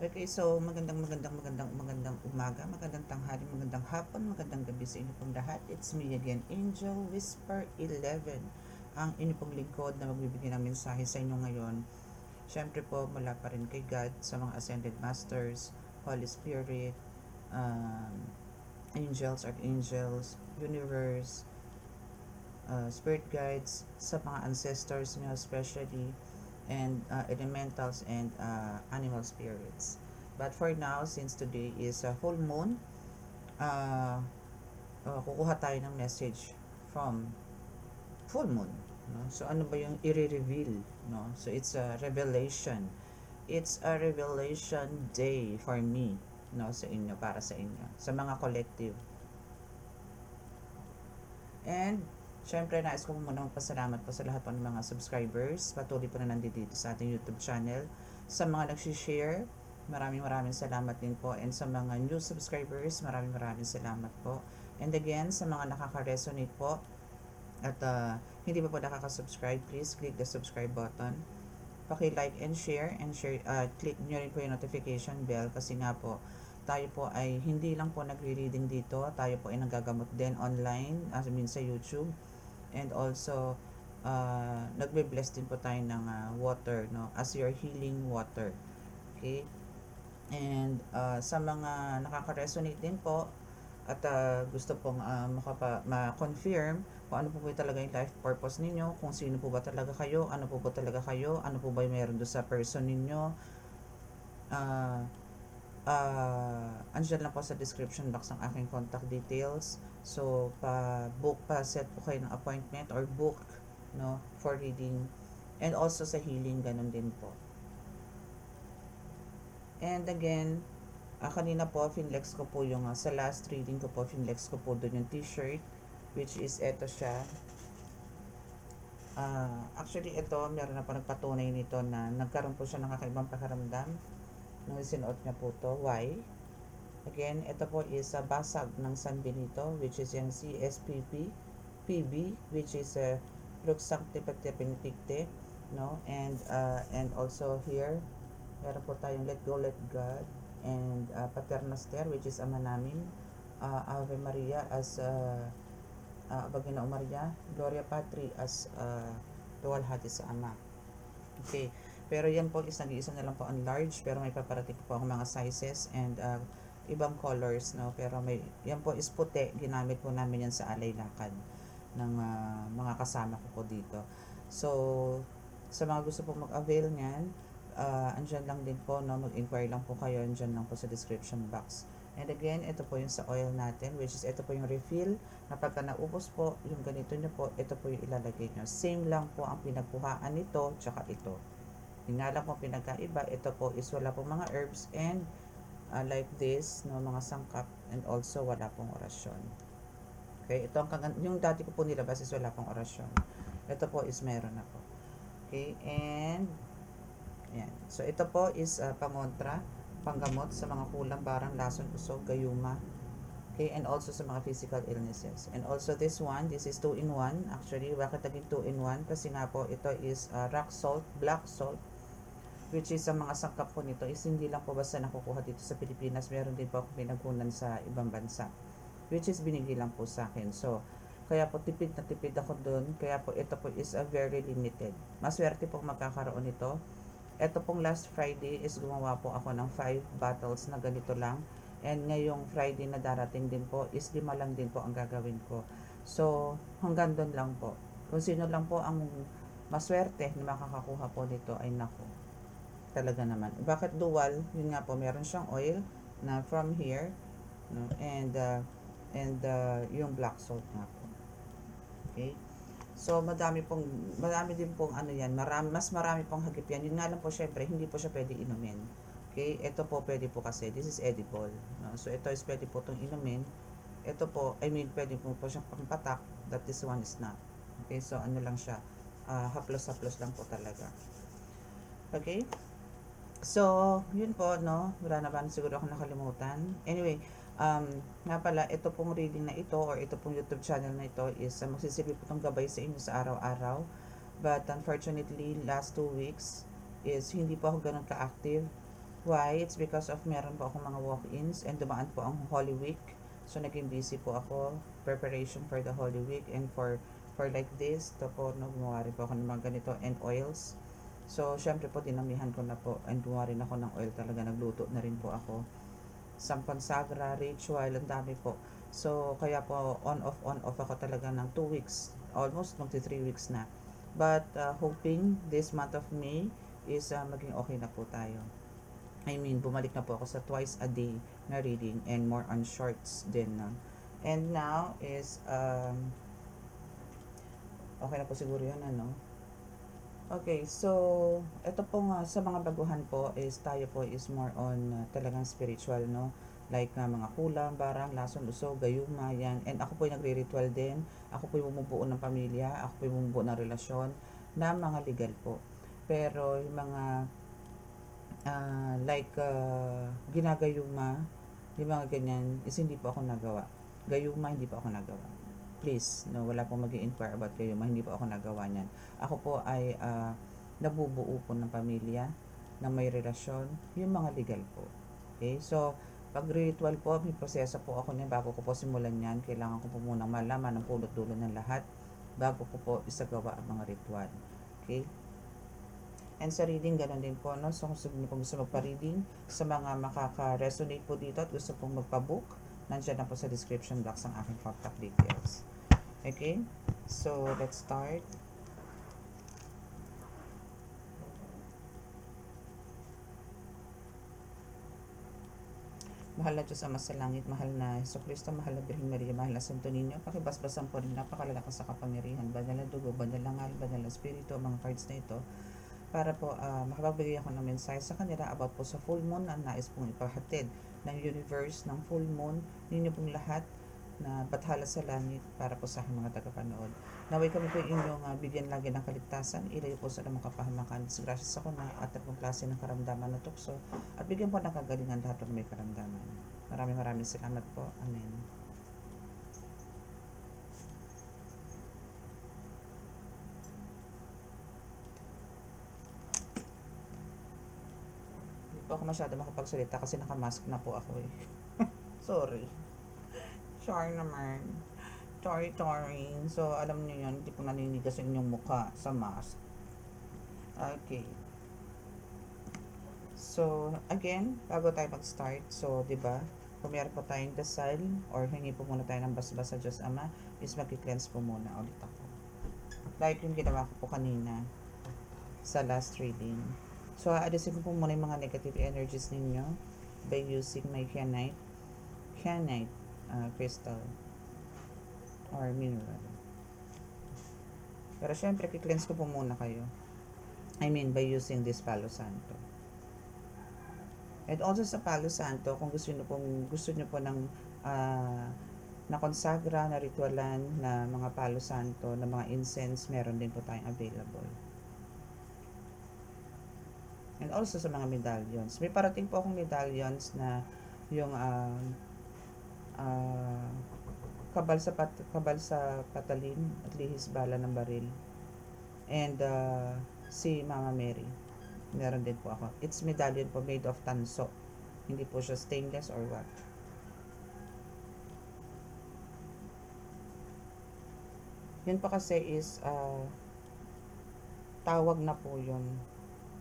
Okay, so magandang umaga, magandang tanghali, magandang hapon, magandang gabi sa inyo pong lahat. It's me again, Angel Whisper 11, ang inyo pong lingkod na magbibigay ng mensahe sa inyo ngayon. Siyempre po, mula pa rin kay God, sa mga Ascended Masters, Holy Spirit, um, angels, archangels, universe, spirit guides, sa mga ancestors nyo especially, and elementals and animal spirits. But for now, since today is a full moon, uh, kukuha tayo ng message from full moon. No? So ano ba yung i-reveal? No? So it's a revelation. It's a revelation day for me, no, sa inyo, para sa inyo, sa mga collective. And syempre, nais ko muna magpasalamat po sa lahat po ng mga subscribers. Patuloy po na nandito sa ating YouTube channel. Sa mga nagsishare, maraming salamat din po. And sa mga new subscribers, maraming salamat po. And again, sa mga nakaka-resonate po at hindi pa po nakaka-subscribe, please click the subscribe button. Paki-like and share, click nyo rin po yung notification bell kasi nga po tayo po ay hindi lang po nagre-reading dito, tayo po ay nagagamot din online, as I mean sa YouTube, and also nagbe-bless din po tayo ng water, no, as your healing water. Okay, and sa mga nakaka-resonate din po at gusto pong ma-confirm kung ano po ba talaga yung life purpose ninyo, kung sino po ba talaga kayo, ano po ba talaga kayo, ano po ba yung meron doon sa person ninyo, andyan lang po sa description box ang aking contact details. So pa-set po kayo ng appointment or book, no, for reading, and also sa healing, ganun din po. And again, kanina po, finlex ko po yung, sa last reading ko po, finlex ko po doon yung t-shirt, which is eto siya. Actually, ito, meron na po nagpatunay nito na nagkaroon po siya ng kakaibang pakiramdam nung isinuot niya po to. Why? Again, ito po is basag ng San Benito, which is yung CSPP, PB, which is Lux Sancti Benedicte, no? And also here, meron po tayong Let Go, Let God, and Paternoster, which is Ama Namin, Ave Maria as Bagina Maria, Gloria Patri as luwalhati sa Ama. Okay, pero yan po is nag-iisa na lang po ang large, pero may paparating po ako mga sizes and ibang colors, no, pero may yan po is puti, ginamit po namin yan sa alay lakad ng mga kasama ko po dito. So sa mga gusto po mag-avail niyan, andyan lang din po, no, mag-inquire lang po kayo, andyan lang po sa description box. And again, ito po yung sa oil natin, which is ito po yung refill, na pagka naubos po yung ganito nyo po, ito po yung ilalagay nyo. Same lang po ang pinagkuhaan nito tsaka ito. Yung nga lang po pinagkaiba, ito po is wala pong mga herbs and like this, no, mga sangkap, and also wala pong orasyon. Okay, ito ang yung dati ko po nilabas is wala pong orasyon. Ito po is meron na po. Okay, and yan. So ito po is pangontra, panggamot sa mga kulang, barang, lason, usog, gayuma. Okay, and also sa mga physical illnesses. And also this one, this is 2-in-1. Actually, bakit naging 2-in-1? Kasi nga po, ito is rock salt, black salt, which is sa mga sangkap po nito is hindi lang po basta nakukuha dito sa Pilipinas, meron din po ako pinagkunan sa ibang bansa, which is binigay lang po sa akin. So kaya po tipid na tipid ako doon, kaya po ito po is a very limited. Maswerte po magkakaroon nito. Ito pong last Friday is gumawa po ako ng 5 bottles na ganito lang. And ngayong Friday na darating din po is 5 lang din po ang gagawin ko. So hanggang doon lang po. Kung sino lang po ang maswerte na makakakuha po nito ay nako. Talaga naman. Bakit dual? Yun nga po, meron siyang oil na from here, no? And yung black salt nga po. Okay? So madami din pong ano yan, mas marami pong hagip yan. Yun nga lang po, syempre, hindi po siya pwede inumin. Okay? Ito po pwede po kasi, this is edible. No? So ito is pwede po itong inumin. Ito po, I mean, pwede po siyang pampatak, that this one is not. Okay? So ano lang siya, haplos-haplos lang po talaga. Okay? So, yun po, no? Wala na ba siguro ako nakalimutan? Anyway, nga pala, ito pong reading na ito or ito pong YouTube channel na ito is magsisilbi po itong gabay sa inyo sa araw-araw. But unfortunately, last 2 weeks is hindi po ako ganun ka-active. Why? It's because of meron po akong mga walk-ins and dumaan po ang Holy Week. So, naging busy po ako. Preparation for the Holy Week and for like this. Ito po, no, gumawa rin po ako ng mga ganito and oils. So, syempre po, dinamihan ko na po and gumawa rin ako ng oil talaga. Nagluto na rin po ako. Sampansagra, ritual, ang dami po. So, kaya po, on off ako talaga ng 2 weeks. Almost magti 3 weeks na. But, hoping this month of May is maging okay na po tayo. I mean, bumalik na po ako sa twice a day na reading and more on shorts din. No? And now is, okay na po siguro yun, ano? Okay, so, ito po nga, sa mga baguhan po is tayo po is more on talagang spiritual, no? Like mga kulang, barang, lason, usog, gayuma, yan. And ako po yung nagre-ritual din. Ako po yung bumubuo ng pamilya. Ako po yung bumubuo ng relasyon na mga legal po. Pero yung mga ginagayuma, yung mga ganyan, is hindi po ako nagawa. Gayuma, hindi po ako nagawa. Please, no, wala pong mag-i-inquire about gayuma, hindi po ako nagawa niyan. Ako po ay nabubuo po ng pamilya, na may relasyon, yung mga legal po. Okay, so, pag ritual po, may proseso po ako niyan bago ko po simulan yan. Kailangan ko po munang malaman ang pulot dulo ng lahat bago ko po isagawa ang mga ritual. Okay? And sa reading, ganun din po, no? So, kung gusto magpa-reading, sa mga makaka-resonate po dito at gusto pong magpa-book, nandiyan na po sa description box ang aking contact details. Okay? So, let's start. Mahal na Diyos Ama sa langit, mahal na Jesucristo, mahal na Birhen Maria, mahal na Santo Niño, pakibasbasan po rin napakalalakas sa kapangyarihan, banal na dugo, banal na ngal, banal na spirito, mga cards na ito, para po makapagbigay ako ng mensahe sa kanila about po sa full moon na nais pong ipahatid ng universe, ng full moon, ninyo pong lahat na bathala sa langit para po sa aking mga tagapanood. Naway kami po inyong bigyan lagi ng kaligtasan, ilayo po sa namang kapahamakan, disgrasya sa kuna at anong klase ng karamdaman na tukso, at bigyan po ng kagalingan lahat ng may karamdaman. Maraming salamat po. Amen. Hindi po ako masyado makapagsalita kasi nakamask na po ako eh. Sorry. Sorry naman. Sorry. So, alam niyo yun, hindi po naninigas yung inyong mukha sa mask. Okay. So, again, bago tayo mag-start, so, di ba, kung meron po tayong dasal, or hingi po muna tayo ng basbas sa Diyos Ama, is mag-cleanse po muna ulit ako. Like yung ginawa ko po kanina sa last reading. So, aalisin ko po muna yung mga negative energies ninyo by using my kyanite crystal or mineral. Pero syempre, i-cleanse ko po muna kayo. I mean, by using this Palo Santo. And also sa Palo Santo, kung gusto niyo po ng na konsagra, na ritualan, na mga Palo Santo, na mga incense, meron din po tayong available. And also sa mga medallions. May parating po akong medallions na yung kabal sa patalim at lihis bala ng baril. And si Mama Mary. Meron din po ako. It's medallion po made of tanso. Hindi po siya stainless or what. Yun pa kasi is tawag na po yun.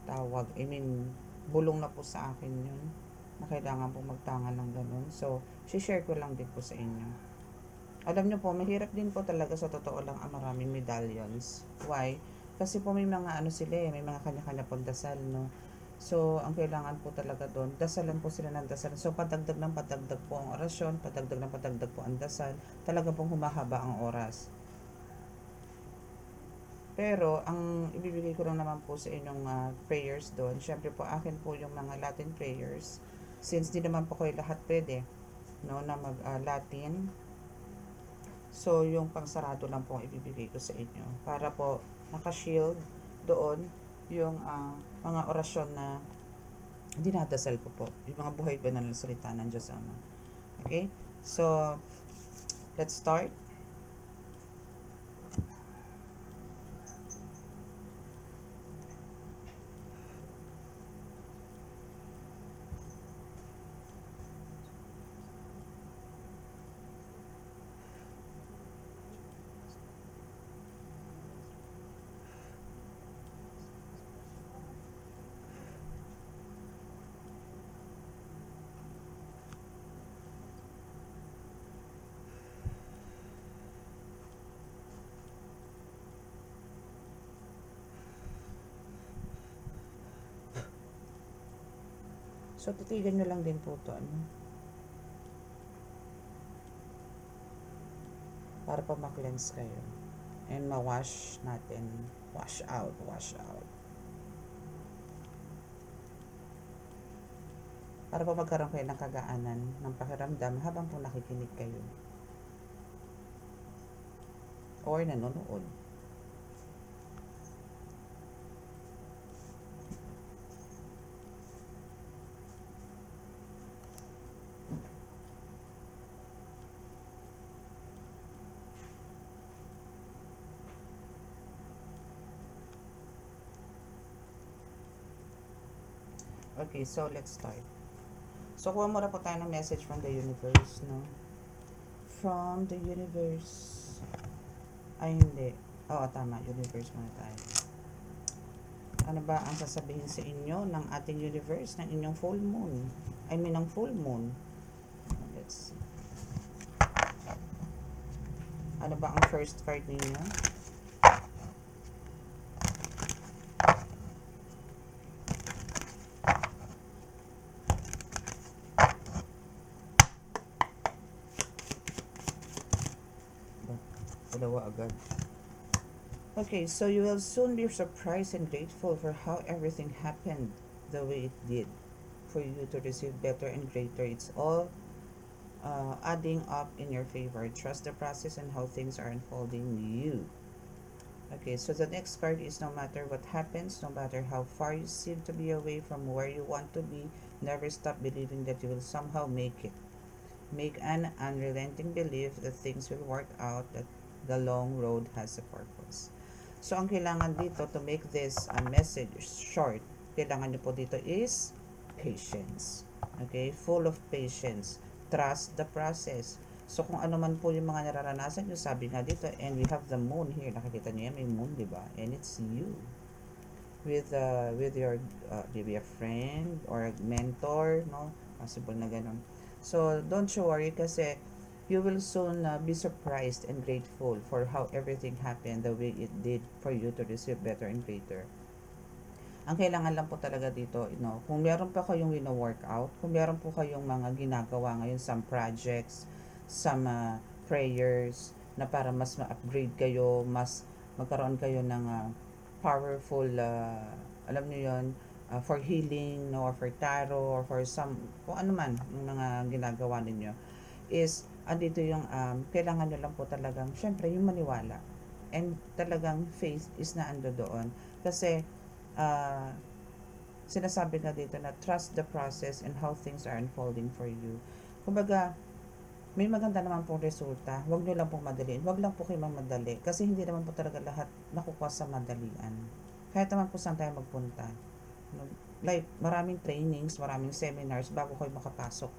Tawag. I mean, bulong na po sa akin yun. Na kailangan po magtangan ng ganun. So, share ko lang din po sa inyo. Alam nyo po, mahirap din po talaga sa totoo lang ang maraming medallions. Why? Kasi po may mga sila may mga kanya-kanya pagdasal, no? So, ang kailangan po talaga doon, dasalan po sila ng dasal. So, padagdag po ang orasyon, padagdag po ang dasal. Talaga pong humahaba ang oras. Pero, ang ibibigay ko lang naman po sa inyong prayers doon, syempre po akin po yung mga Latin prayers. Since di naman po kayo lahat pwede, no, na mag-Latin. So, yung pangsarado lang po ang ibibigay ko sa inyo. Para po naka-shield doon yung mga orasyon na dinadasal ko po. Yung mga buhay banal na salita ng Diyos Ama. Okay? So, let's start. So, titigan nyo lang din po to, ano? Para pa ma-cleanse kayo. And ma-wash natin. Wash out, wash out. Para pa magkaroon kayo ng kagaanan, ng pakiramdam habang po nakikinig kayo. Or nanonood. Okay, so let's start. So, kuha muna po tayo ng message from the universe, no? From the universe. Ay, hindi. Oo, tama. Universe muna tayo. Ano ba ang sasabihin sa inyo ng ating universe, ng inyong full moon? I mean, ng full moon. Let's see. Ano ba ang first card ninyo? Dalawa agad. Okay, so you will soon be surprised and grateful for how everything happened the way it did. For you to receive better and greater. It's all adding up in your favor. Trust the process and how things are unfolding you. Okay, so the next card is no matter what happens, no matter how far you seem to be away from where you want to be, never stop believing that you will somehow make it. Make an unrelenting belief that things will work out, that the long road has a purpose. So, ang kailangan dito to make this message short, kailangan nyo po dito is patience. Okay? Full of patience. Trust the process. So, kung ano man po yung mga nararanasan nyo, sabi nga dito, and we have the moon here. Nakikita nyo yan, may moon, di ba? And it's you. With your, maybe a friend or a mentor, no? Possible na ganun. So, don't you worry kasi you will soon be surprised and grateful for how everything happened the way it did for you to receive better and greater. Ang kailangan lang po talaga dito, kung meron pa kayong wino-workout, kung meron po kayong mga ginagawa ngayon, some projects, some prayers, na para mas ma-upgrade kayo, mas magkaroon kayo ng powerful, alam niyo yon, for healing, no, or for tarot, or for some, kung ano man, yung mga ginagawa ninyo, is, andito yung, kailangan nyo lang po talagang, syempre, yung maniwala. And talagang faith is na ando doon. Kasi, sinasabi nga dito na trust the process and how things are unfolding for you. Kumbaga, may maganda naman pong resulta. Huwag nyo lang pong madaliin. Huwag lang po kayo magmadali. Kasi hindi naman po talaga lahat nakukuha sa madalian. Kahit naman po saan tayo magpunta. Like, maraming trainings, maraming seminars bago kayo makapasok.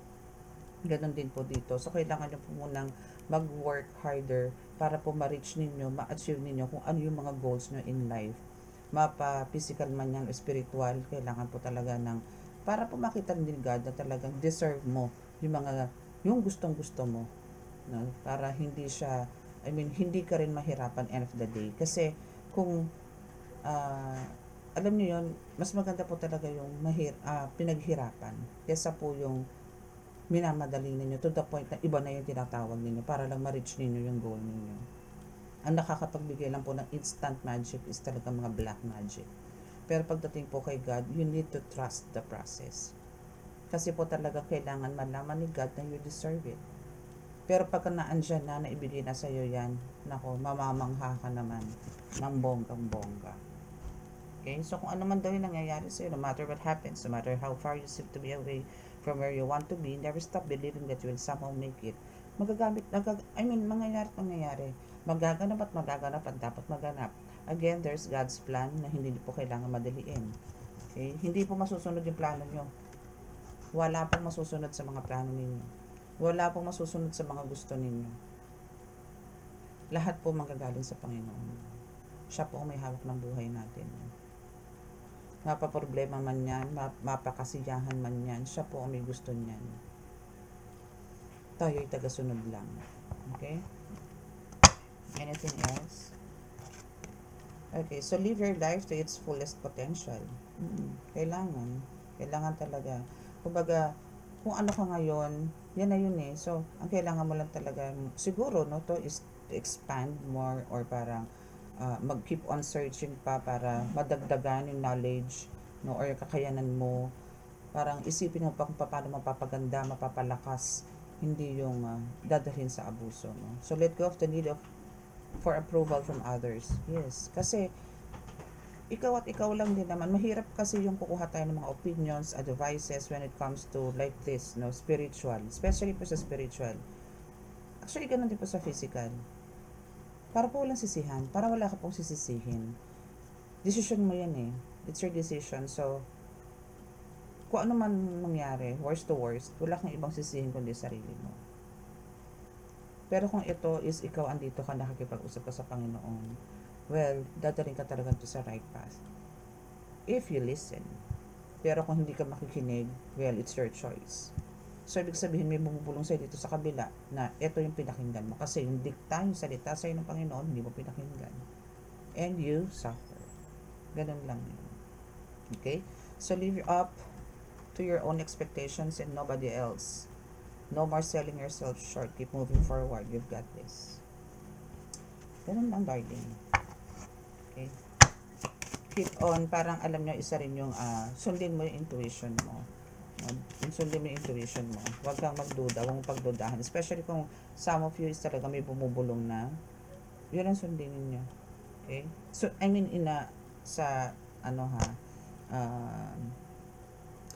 Ganon din po dito. So, kailangan nyo po munang mag-work harder para po ma-reach ninyo, ma-achieve ninyo kung ano yung mga goals nyo in life. Mapa-physical man yan o spiritual, kailangan po talaga ng, para po makita din God na talagang deserve mo yung gustong-gusto mo. No? Para hindi siya, hindi ka rin mahirapan end of the day. Kasi, kung, alam niyo yun, mas maganda po talaga yung pinaghirapan. Kesa po yung minamadali ninyo to the point na iba na yung tinatawag ninyo para lang ma-reach ninyo yung goal ninyo. Ang nakakapagbigay lang po ng instant magic is talaga mga black magic. Pero pagdating po kay God, you need to trust the process. Kasi po talaga kailangan malaman ni God na you deserve it. Pero pagka naandyan na, naibigay na sa'yo yan, nako, mamamangha ka naman ng bonggang-bongga. Okay? So, kung ano man daw yung nangyayari sa'yo, no matter what happens, no matter how far you seem to be away from where you want to be, never stop believing that you will somehow make it. Mangyayari. Magaganap at dapat maganap. Again, there's God's plan na hindi po kailangan madaliin. Okay? Hindi po masusunod yung plano nyo. Wala pong masusunod sa mga plano ninyo. Wala pong masusunod sa mga gusto ninyo. Lahat po manggagaling sa Panginoon. Siya po ang may hawak ng buhay natin. Mapaproblema man yan, mapakasiyahan man yan, siya po ang may gusto niyan. Tayo'y tagasunod lang. Okay? Anything else? Okay, so live your life to its fullest potential. Kailangan talaga. Kumbaga, kung ano ka ngayon, yan na yun eh. So, ang kailangan mo lang talaga, siguro, no, to is to expand more or parang mag-keep on searching pa para madagdagan yung knowledge, no, or kakayanan mo. Parang isipin mo pa kung paano mapapaganda, mapapalakas, hindi yung dadalhin sa abuso, no. So, let go of the need of for approval from others. Yes, kasi ikaw at ikaw lang din naman. Mahirap kasi yung kukuha tayo ng mga opinions, advices when it comes to like this, no, spiritual. Especially po sa spiritual. Actually, ganun din po sa physical. Para po walang sisihan. Para wala ka pong sisisihin. Decision mo yan eh. It's your decision. So, kung ano man mangyari, worst to worst, wala kang ibang sisihin kundi sarili mo. Pero kung ito is ikaw andito ka, nakikipag-usap ka sa Panginoon, well, dadaling ka talaga to sa right path. If you listen. Pero kung hindi ka makikinig, well, it's your choice. So, ibig sabihin, may bumubulong sa'yo dito sa kabila na ito yung pinakinggan mo. Kasi yung dikta, yung salita sa'yo ng Panginoon, hindi mo pinakinggan. And you suffer. Ganun lang yun. Okay? So, live up to your own expectations and nobody else. No more selling yourself short. Keep moving forward. You've got this. Ganun lang, darling. Okay? Keep on, parang alam nyo, isa rin yung sundin mo yung intuition mo. Sundin mo yung intuition mo. Huwag kang magduda, huwag mong pagdudahan. Especially kung some of you is talaga may bumubulong na, yun ang sundin ninyo. Okay? So, I mean, sa,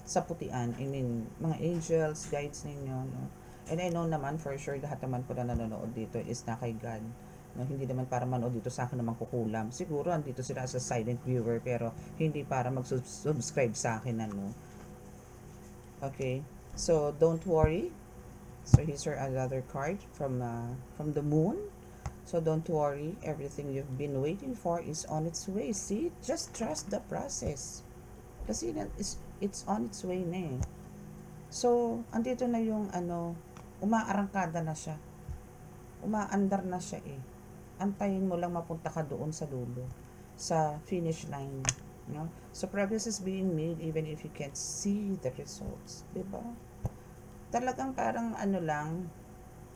sa putian, I mean, mga angels, guides ninyo, no? And I know naman, for sure, lahat naman po na nanonood dito is na kay God. No, hindi naman para manood dito sa akin naman kukulam. Siguro andito sila as a silent viewer pero hindi para mag-subscribe sa akin ano. Okay? So don't worry. So here's your another card from the moon. So don't worry, everything you've been waiting for is on its way. See? Just trust the process. Kasi it's on its way na eh. So andito na yung umaarangkada na siya. Umaandar na siya eh. Antayin mo lang mapunta ka doon sa dulo, sa finish line, no? So progress is being made even if you can't see the results, 'di ba? Talagang parang lang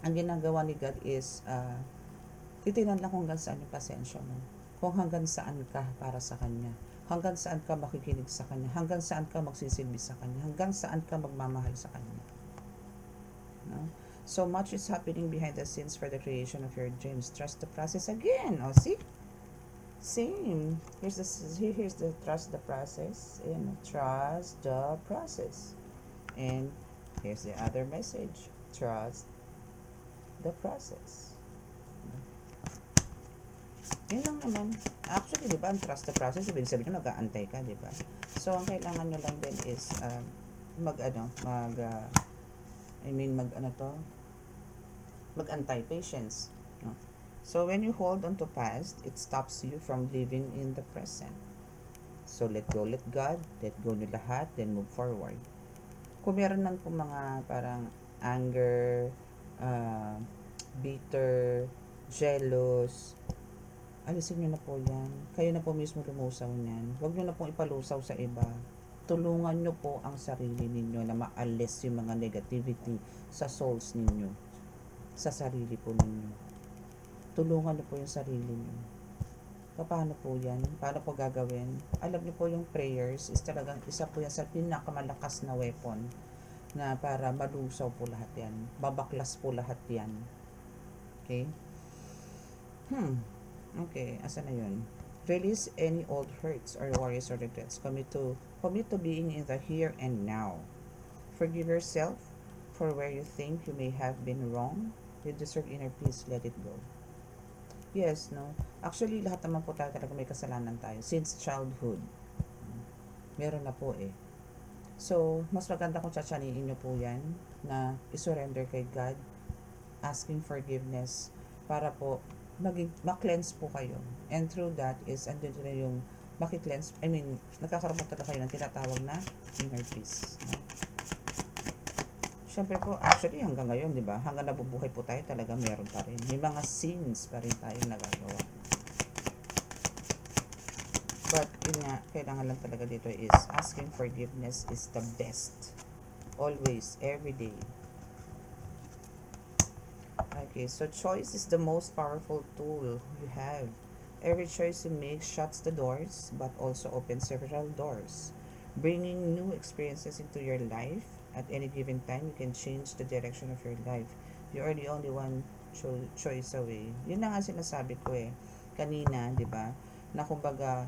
ang ginagawa ni God is titingnan lang kung hanggang saan yung pasensya mo. Kung hanggang saan ka para sa kanya. Hanggang saan ka makikinig sa kanya. Hanggang saan ka magsisilbi sa kanya. Hanggang saan ka magmamahal sa kanya. No? So much is happening behind the scenes for the creation of your dreams. Trust the process again. Oh, see? Same. Here's the trust the process and trust the process. And here's the other message. Trust the process. Yun lang naman. Actually, di ba, ang trust the process, ibig sabihin nyo, nag-aantay ka, di ba? So, ang kailangan nyo lang din is, mag-antay, patience. No? So, when you hold on to past, it stops you from living in the present. So, let go, let God, let go nyo lahat, then move forward. Kung meron man po mga parang anger, bitter, jealous, alisin nyo na po yan. Kayo na po mismo lumusaw niyan. Huwag nyo na pong ipalusaw sa iba. Tulungan nyo po ang sarili ninyo na maalis yung mga negativity sa souls ninyo. Sa sarili po ninyo. Tulungan nyo po yung sarili nyo. Paano po yan? Paano po gagawin? Alam nyo po yung prayers is talagang isa po yan sa pinakamalakas na weapon na para malusaw po lahat yan. Babaklas po lahat yan. Okay? Okay, asa na yun? Release any old hurts or worries or regrets. Commit to being in the here and now. Forgive yourself for where you think you may have been wrong. You deserve inner peace. Let it go. Yes, no? Actually, lahat naman po tayo talaga may kasalanan tayo. Since childhood. Meron na po eh. So, mas maganda kung tsatsaniin nyo po yan na isurrender kay God. Asking forgiveness para po ma-cleanse po kayo. And through that is, andun na yung maki-cleanse, nagkakaroon po talaga kayo ng tinatawag na inner peace. No? Siyempre po, actually hanggang ngayon, di ba? Hanggang nabubuhay po tayo, talaga meron pa rin. May mga sins pa rin tayong nagagawa. But, yun nga, kailangan lang talaga dito is, asking forgiveness is the best. always, every day. Okay, so choice is the most powerful tool you have. Every choice you make shuts the doors, but also opens several doors. Bringing new experiences into your life at any given time, you can change the direction of your life. You are the only one choice away. Yun na nga sinasabi ko kanina, di ba? Na kumbaga,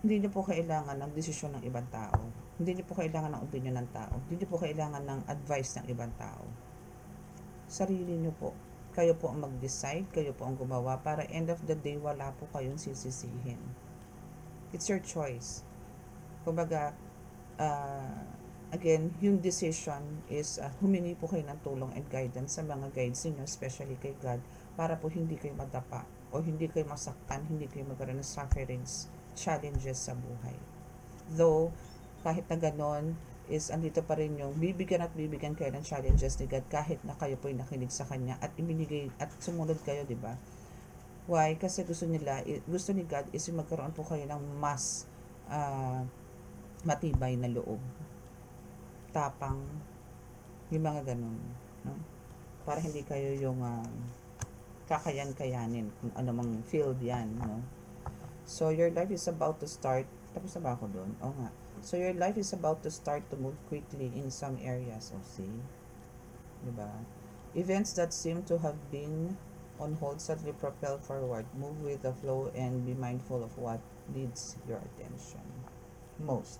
hindi niyo po kailangan ng desisyon ng ibang tao. Hindi niyo po kailangan ng opinion ng tao. Hindi niyo po kailangan ng advice ng ibang tao. Sarili niyo po. Kayo po ang mag-decide, kayo po ang gumawa para end of the day wala po kayong sisisihin. It's your choice. Kumbaga, again, yung decision is humingi po kayo ng tulong and guidance sa mga guides niyo, especially kay God, para po hindi kayo madapa o hindi kayo masaktan, hindi kayo magkaroon ng sufferings, challenges sa buhay. Though, kahit na ganon, is andito pa rin yung bibigyan kayo ng challenges ni God kahit na kayo po ay nakinig sa Kanya at ibinigay at sumunod kayo, di ba? Why? Kasi gusto ni God is yung magkaroon po kayo ng mas matibay na loob, tapang, yung mga ganon, no? Para hindi kayo yung kakayanin kung ano mang field yan, no? So your life is about to start. Tapos na ba ako doon? Oo nga. So your life is about to start to move quickly in some areas. Oh, see? Diba? Events that seem to have been on hold suddenly propel forward. Move with the flow and be mindful of what needs your attention most.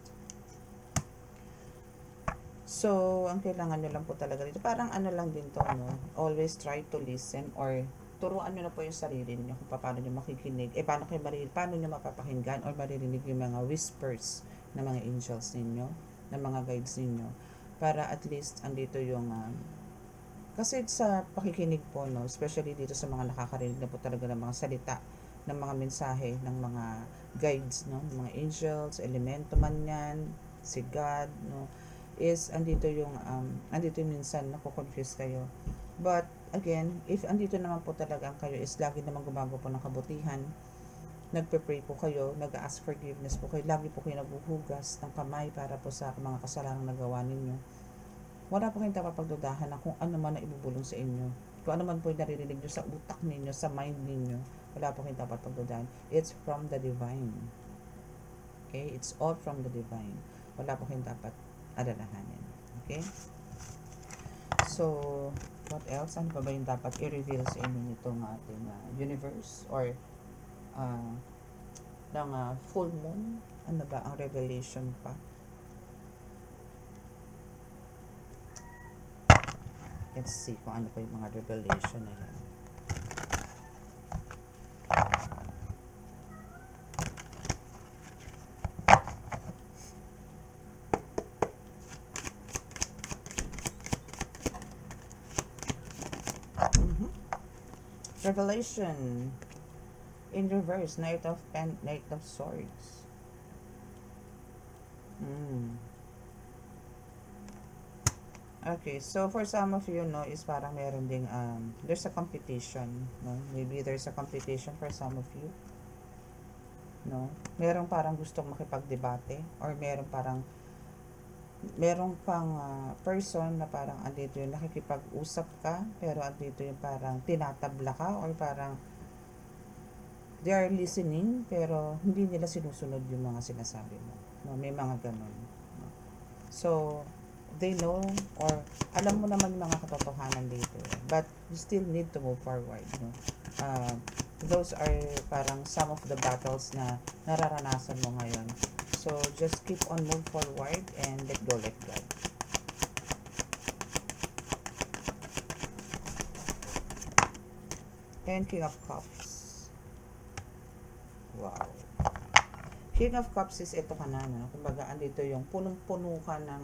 So, ang kailangan nyo lang po talaga dito, parang ano lang din to, no? Always try to listen or turuan nyo na po yung sarili niyo kung paano nyo makikinig. Paano nyo mapapakinggan or maririnig yung mga whispers ng mga angels ninyo, ng mga guides ninyo, para at least andito yung kasi sa pakikinig po, no, especially dito sa mga nakakarinig na po talaga ng mga salita, ng mga mensahe, ng mga guides, no, ng mga angels, elemento man yan, si God, no, is andito yung minsan nako-confuse kayo. But again, if andito naman po talaga kayo is lagi naman gumagawa po ng kabutihan, nagpe-pray po kayo, nag-ask forgiveness po kayo, lagi po kayo naghuhugas ng kamay para po sa mga kasalanang nagawa ninyo. Wala po kayong dapat pagdudahan na kung ano man na ibubulong sa inyo. Kung ano man po yung naririnig nyo sa utak ninyo, sa mind ninyo, wala po kayong dapat pagdudahan. It's from the divine. Okay? It's all from the divine. Wala po kayong dapat alalahanin. Okay? So, what else? Ano pa ba yung dapat i-reveal sa inyo nitong ating universe or ng full moon? Ano ba ang revelation pa? Let's see kung ano pa yung mga revelation na yan. Revelation in reverse, Knight of Swords. Okay, so for some of you, no, is parang meron ding there's a competition, no? Maybe there's a competition for some of you, no? Merong parang gustong makipagdebate or merong pang person na parang andito yung nakikipag-usap ka, pero andito yung parang tinatabla ka or parang they are listening pero hindi nila sinusunod yung mga sinasabi mo, no? May mga ganun, no? So they know or alam mo naman yung mga katotohanan dito, but you still need to move forward, no? Those are parang some of the battles na nararanasan mo ngayon. So just keep on move forward and let God. And King of Cups. Wow. King of Cups is ito ka na, no? Kumbaga, andito yung punong-puno ka ng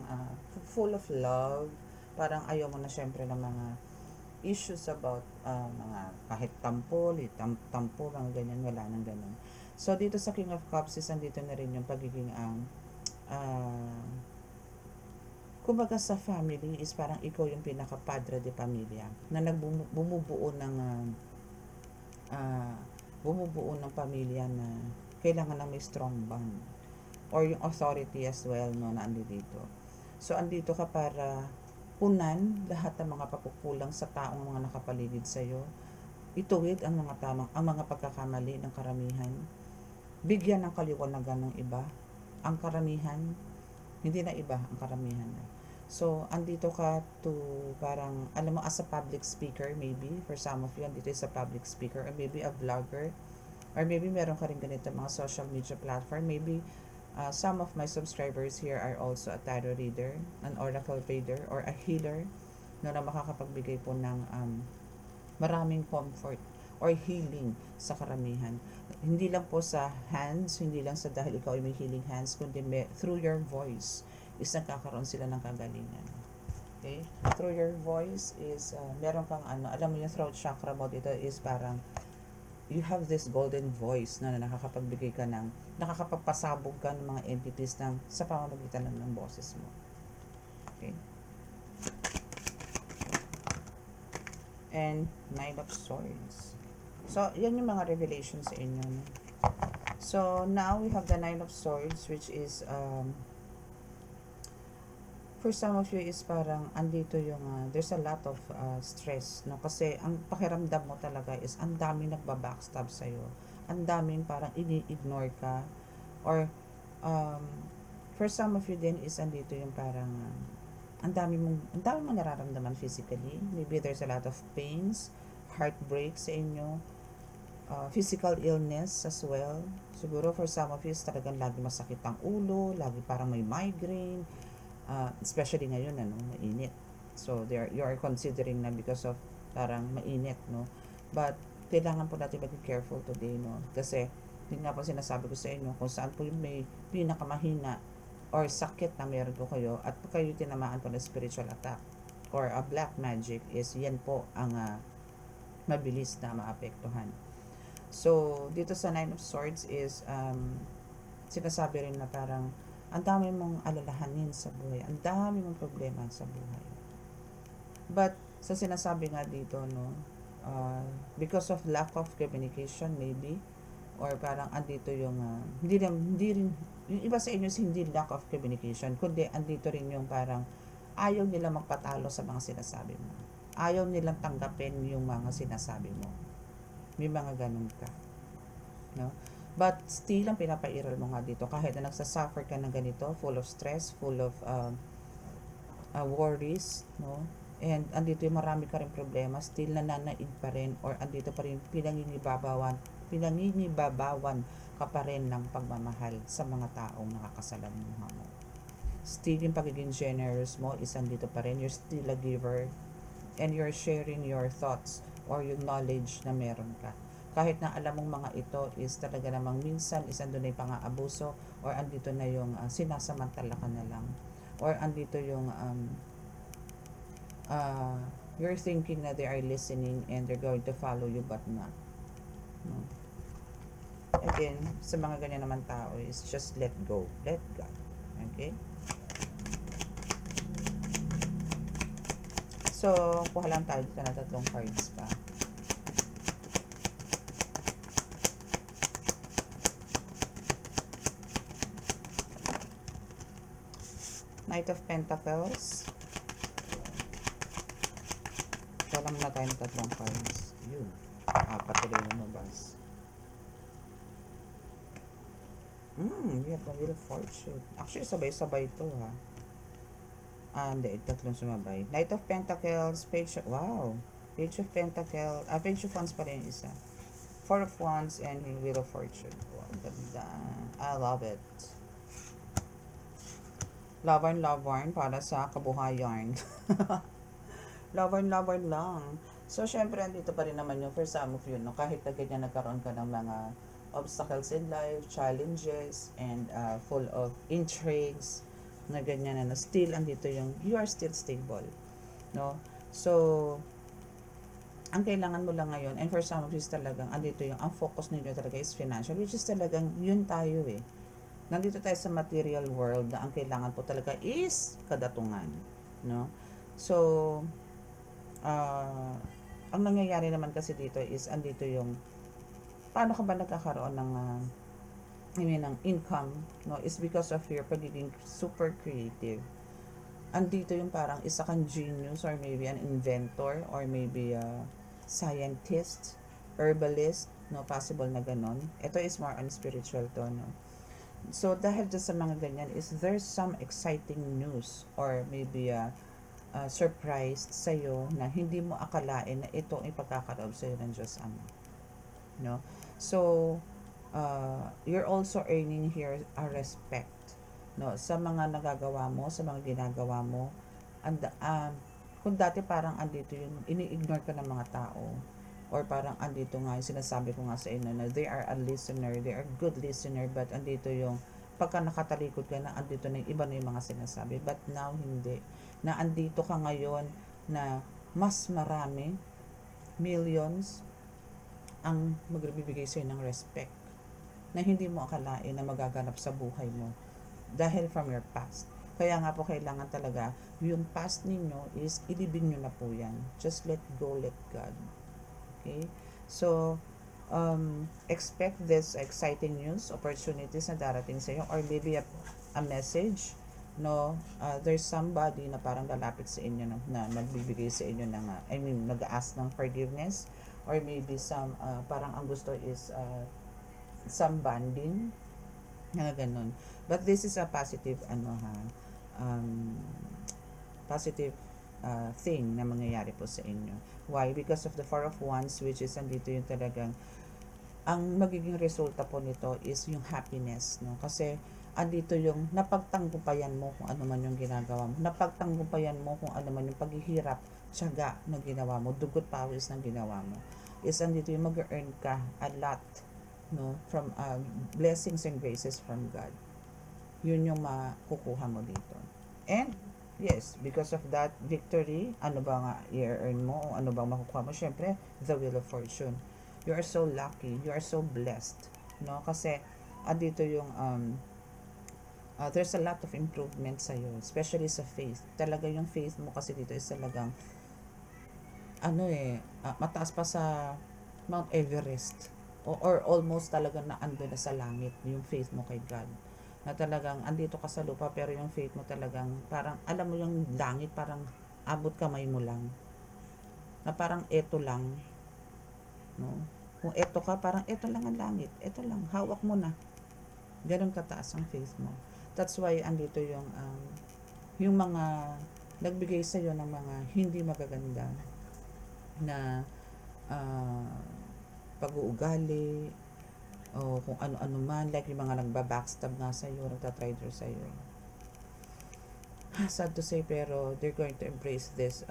full of love. Parang ayaw mo na syempre ng mga issues about mga kahit tampo, mga ganyan, wala nang ganun. So, dito sa King of Cups is andito na rin yung pagiging kumbaga sa family is parang ikaw yung pinaka-padre de pamilya na bumubuo ng pamilya na kailangan ng may strong bond or yung authority as well, no, na andi dito. So, andito ka para punan lahat ng mga pagkukulang sa taong mga nakapaligid sa'yo. Ituwid ang mga pagkakamali ng karamihan. Bigyan ng kaliwanagan ng iba. Ang karamihan, hindi na iba, ang karamihan na. So, andito ka to parang, alam mo, as a public speaker, maybe, for some of you, andito is a public speaker, or maybe a vlogger, or maybe meron ka rin ganito mga social media platform, maybe some of my subscribers here are also a tarot reader, an oracle reader, or a healer, no, na makakapagbigay po ng maraming comfort or healing sa karamihan. Hindi lang po sa hands, hindi lang sa dahil ikaw ay may healing hands, kundi through your voice is nagkakaroon sila ng kagalingan. Okay? Through your voice is, meron kang alam mo yung throat chakra mo dito is parang, you have this golden voice na nakakapagbigay ka ng, nakakapagpasabog ka ng mga entities sa pamamagitan ng boses mo. Okay? And Nine of Swords. So, yan yung mga revelations sa inyo. No? So, now we have the Nine of Swords, which is, for some of you is parang andito yung there's a lot of stress, no, kasi ang pakiramdam mo talaga is ang daming nagba-backstab sa iyo, ang daming parang ini-ignore ka, or for some of you din is andito yung parang ang dami mong nararamdaman physically. Maybe there's a lot of pains, heartbreak sa inyo, physical illness as well. Siguro for some of you is talagang lagi masakit ang ulo, lagi parang may migraine, especially ngayon, mainit. So, you are considering na because of parang mainit, no? But, kailangan po natin maging careful today, no? Kasi, yun nga po sinasabi ko sa inyo, kung saan po yung may pinakamahina or sakit na meron po kayo, at kayo tinamaan po ng spiritual attack or a black magic, is yan po ang mabilis na maapektuhan. So, dito sa Nine of Swords is, sinasabi rin na parang, ang dami mong alalahanin sa buhay, ang dami mong problema sa buhay. But, sa sinasabi nga dito, no, because of lack of communication, maybe, or parang andito yung, hindi rin, yung iba sa inyo is hindi lack of communication, kundi andito rin yung parang, ayaw nila magpatalo sa mga sinasabi mo. Ayaw nilang tanggapin yung mga sinasabi mo. May mga ganun ka. No? But still, ang pinapairal mo nga dito, kahit na nagsasuffer ka ng ganito, full of stress, full of worries, no? And andito yung marami ka rin problema, still nananaig pa rin, or andito pa rin pinanginibabawan ka pa rin ng pagmamahal sa mga taong nakakasalamuha mo. Still yung pagiging generous mo is andito pa rin, you're still a giver, and you're sharing your thoughts or yung knowledge na meron ka. Kahit na alam mong mga ito is talaga namang minsan is andun na yung pang-aabuso, or andito na yung sinasamantala ka na lang, or andito yung you're thinking na they are listening and they're going to follow you but not. No? Again, sa mga ganyan naman tao is just let go. Let God. Okay? So, kuha lang tayo dito na 3 cards pa. Knight of Pentacles. Kuha lang na tayo ng 3 cards. Yun. Patuloy lumabas. We have the Wheel of Fortune. Actually, sabay-sabay ito, ha. Hindi, 3 sumabay. Knight of Pentacles, Page of, wow. Page of Pentacles, Page of Wands pa rin isa. 4 of Wands, and Wheel of Fortune. Wow, ganda. I love it. Love and para sa kabuhayan. Love and lang. So, syempre, andito pa rin naman yung for some of you, no? Kahit na ganyan nagkaroon ka ng mga obstacles in life, challenges, and full of intrigues, na ganyan na still andito yung, you are still stable. No? So, ang kailangan mo lang ngayon, and for some of you talagang, andito yung, ang focus ninyo talaga is financial, which is talagang, yun tayo eh. Nandito tayo sa material world na ang kailangan po talaga is kadatungan. No? So, ang nangyayari naman kasi dito is andito yung paano ka ba nagkakaroon ng ng income, no, is because of your pagiging super creative. andito yung parang isa kang genius or maybe an inventor or maybe a scientist, herbalist, no, possible na ganon. Ito is more on spiritual to, no. So dahil dyan sa mga ganyan is there's some exciting news or maybe a surprise sa'yo na hindi mo akalain na ito ay pagkakaroon sa'yo ng Diyos Ama, no. So you're also earning here a respect, no, sa mga nagagawa mo, sa mga ginagawa mo. And kung dati parang andito yung ini-ignore ka ng mga tao or parang andito nga yung sinasabi ko nga sa inyo na they are a listener, they are good listener, but andito yung pagka nakatalikod ka na andito na yung iba na yung mga sinasabi, but now hindi, na andito ka ngayon na mas marami, millions ang magbibigay sa'yo ng respect na hindi mo akalain na magaganap sa buhay mo dahil from your past. Kaya nga po kailangan talaga yung past ninyo is ilibing nyo na po yan. Just let go, let God. Okay? So, expect this exciting news, opportunities na darating sa iyo, or maybe a message, no. There's somebody na parang lalapit sa inyo na magbibigay sa inyo ng nag-ask ng forgiveness, or maybe some parang ang gusto is some bonding na ganun. But this is a positive positive thing na mangyayari po sa inyo. Why? Because of the Four of Wands, which is andito yung talagang ang magiging resulta po nito is yung happiness, no? Kasi andito yung napagtanggupayan mo kung ano man yung ginagawa mo. Napagtanggupayan mo kung ano man yung paghihirap, tiyaga na ginawa mo, dugot pawis na ginawa mo. Is andito yung mag-earn ka a lot, no, from blessings and graces from God. Yun yung makukuha mo dito. And yes, because of that victory, ano ba nga i-earn mo o ano bang makukuha mo? Syempre, the wheel of fortune. You are so lucky, you are so blessed, no? Kasi andito yung there's a lot of improvement sa iyo, especially sa faith. Talaga yung faith mo kasi dito is talagang mataas pa sa Mount Everest, or almost talaga na ando na sa langit yung faith mo kay God, na talagang andito ka sa lupa pero yung faith mo talagang parang alam mo yung langit parang abot kamay mo lang, na parang eto lang, no, kung eto ka parang eto lang ang langit, eto lang, hawak mo na, ganun kataas ang faith mo. That's why andito yung mga nagbigay sa iyo ng mga hindi magaganda na pag-uugali o kung ano-ano man, like yung mga nagba-backstab nga sa'yo, nagtatrider sa'yo. Sad to say, pero they're going to embrace this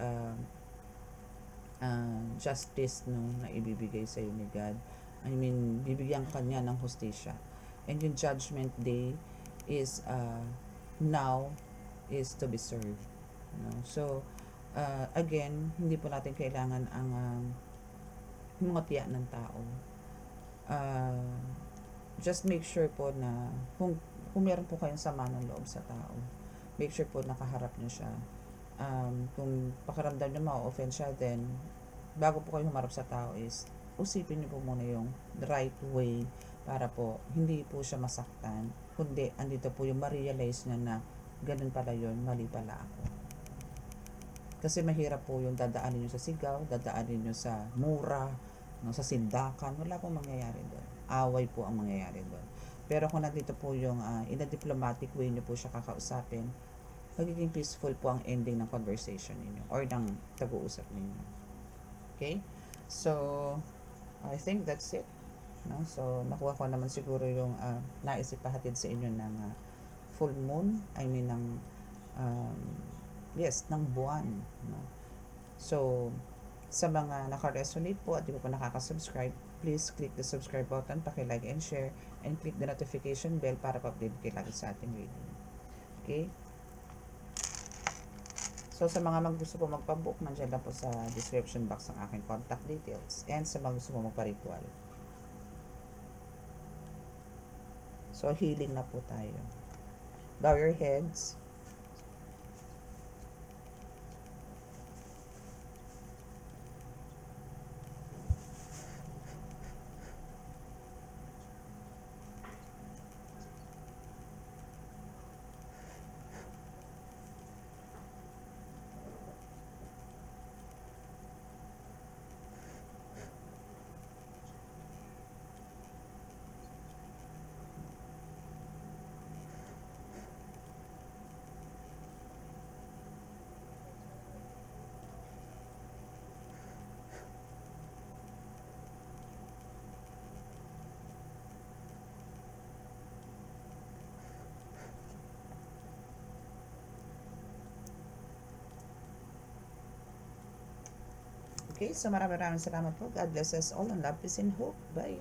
justice, no, na ibibigay sa'yo ni God. I mean, bibigyan ka niya ng hustisya. And yung judgment day is now is to be served. No? So, again, hindi po natin kailangan ang mangotya ng tao. Just make sure po na kung meron po kayong sama ng loob sa tao, make sure po nakaharap niyo siya. Kung pakiramdam niyo ma-offend siya, then bago po kayo humarap sa tao is usipin niyo po muna yung right way para po hindi po siya masaktan, kundi andito po yung ma-realize niya na ganun pala yun, mali pala ako. Kasi mahirap po yung dadaanin nyo sa sigaw, dadaanin nyo sa mura, no, sa sindakan, wala pong mangyayari doon. Away po ang mangyayari doon. Pero kung nandito po yung in a diplomatic way nyo po siya kakausapin, magiging peaceful po ang ending ng conversation ninyo or ng tag-uusap ninyo. Okay? So, I think that's it. No? So, nakuha ko naman siguro yung nais ipahatid sa inyo ng full moon, I mean ng ng buwan, no? So, sa mga naka-resonate po at di po nakaka-subscribe, please click the subscribe button, paki-like and share, and click the notification bell para pa-update kayo lagi sa ating reading. Okay? So, sa mga gusto po magpa-book, nandiyan lang po sa description box ang aking contact details. And sa mga gusto po magpa-ritual. So, healing na po tayo. Bow your heads. Okay, so maraming salamat po. God bless us all and love, peace and hope. Bye.